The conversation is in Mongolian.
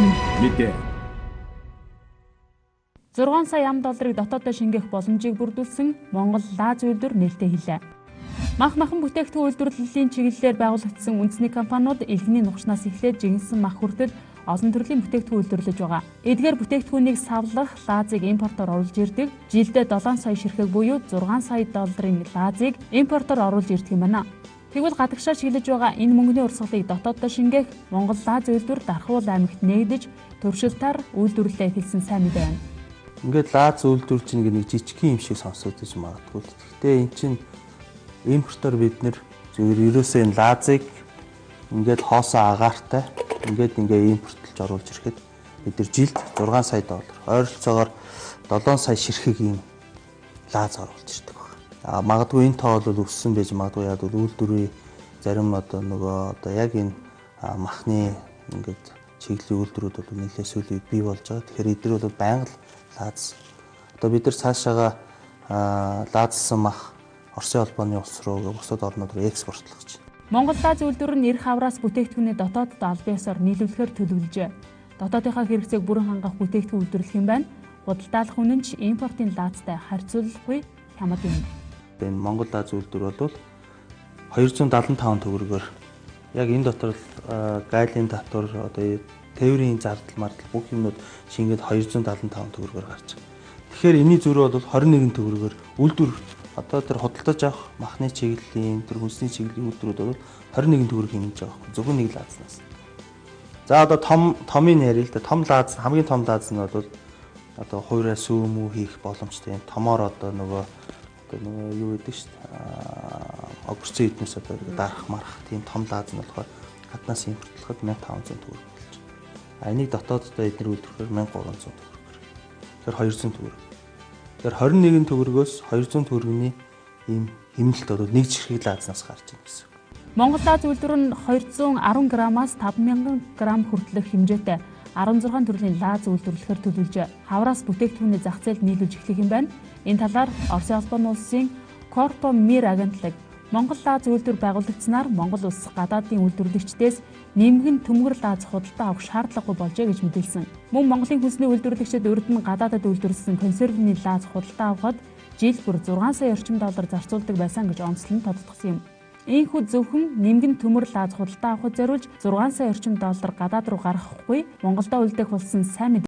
Хамтын мэдээ. 6 сая $8 дотооддоо шингээх боломжийг бүрдүүлсэн Монгол Лаз үйлдвэр нээлттэй хэлээ. Махан бүтээгдэхүүн үйлдвэрлэлийн чиглэлээр байгуулагдсан үндэсний компаниуд элгэний нухчнаас эхлээд жигэнсэн мах хүртэл олон төрлийн бүтээгдэхүүн үйлдвэрлэж байгаа. Эдгээр бүтээгдэхүүнийг савлах лазыг импортоор оруулж ирдэг. Жилдээ 7 сая ширхэг буюу $6 сая лазыг импортоор оруулж ирдэг юм байна. Тэгвэл гадагшаа чиглэж байгаа энэ мөнгөний урсгалыг дотооддоо шингээх Монгол Лаз үйлдвэр Дархуул аймагт нээгдэж туршилтаар үйлдвэрлэлээ эхэлсэн сайн мэдээ байна. Ингээд Лаз үйлдвэрлэж нэг жижигхэн юм шиг сонсогдож магадгүй. Гэхдээ эн чинь импортоор бид нэр зөвхөн ерөөсөө энэ Лазыг ингээд хоосоо агаартай ингээд импортлж оруулж ирэхэд бид нар жилд $6 сая, ойролцоогоор 7 сая ширхэг ийм Лаз оруулж ирдэг байна. Магадгүй энэ тоо бол өссөн байж магадгүй яг үйлдвэрийн зарим яг энэ махны ингээд чиглэлийн үйлдвэрүүд бол нэлээд сүүлийн үед бий болж байгаа. Тэгэхээр эдгээр бол байнга Лаз. Бид нар цаашаага Лазсан мах Оросын холбооны улс руу бусад орнууд руу экспортлох гэж. Монгол Лаз үйлдвэр нь эрх авраас бүтээгдэхүүнээ дотоодд албан ёсоор нийлүүлэхээр төлөвлөжээ. Дотоодынхаа хэрэгцээг бүрэн хангах бүтээгдэхүүн үйлдвэрлэх юм байна. Худалдаалах үнэн ч импортын Лазтай харьцуулахгүй хямд юм. Энэ Монгол Лаз үйлдвэр бол $275 яг энэ дотор гайлын татвар тээврийн зардал мардал бүх юмнууд шингээд $275 гарч байгаа. Тэгэхээр энэний зөрүү бол $21 үйлдвэр тэр худалдаж авах махны чиглэлийн тэр хүнсний чиглэлийн үйлдвэрүүд бол $21 хэмжиж байгаа. Зөвхөн нэг Лазнаас. За томын ярил л да том Лаз хамгийн том Лаз нь бол хуурай сүүмүү хийх боломжтой. Томоор юу гэдэг шүү дээ. Огөрцөн эднээс дарах марах тийм том Лаз нь болохоор гаднаас импортлоход $1500 болж байна. Энийг дотооддоо эдгээр үйлдвэрлэхээр $1300. Тэгэхээр $200. Тэгэхээр $21-өөс $200-ний ийм хэмнэлт бол нэг жирхэг Лазнаас гарч ирнэ гэсэн. Монгол Лаз үйлдвэр нь 210 граммаас 5000 грамм хүртэлх хэмжээтэй 16 төрлийн Лаз үйлдвэрлэхээр төлөвлөж хавраас бүтээгдэхүүний зах зээлд нийлүүлж эхлэх юм байна. Энэ талаар Оросын холбооны улсын Корпо Мир агентлаг Монгол Лаз үйлдвэр байгуулагдсанаар Монгол улс гадаадын үйлдвэрлэгчдээс нэмгэн төмгөр Лаз худалдаа авах шаардлагагүй болжээ гэж мэдээлсэн. Мөн Монголын хүнсний үйлдвэрлэгчид урд нь гадаадад үйлдвэрлэсэн консервний Лаз худалдаа авахд жил бүр $6 сая орчим зарцуулдаг байсан гэж онцлон тодтогсон юм. Ийхүү зөвхөн нэмгэн төмөр Лаз худалдаа авахд зориулж $6 сая орчим гадаад руу гаргахгүй Монголдо үлдэх болсон сайн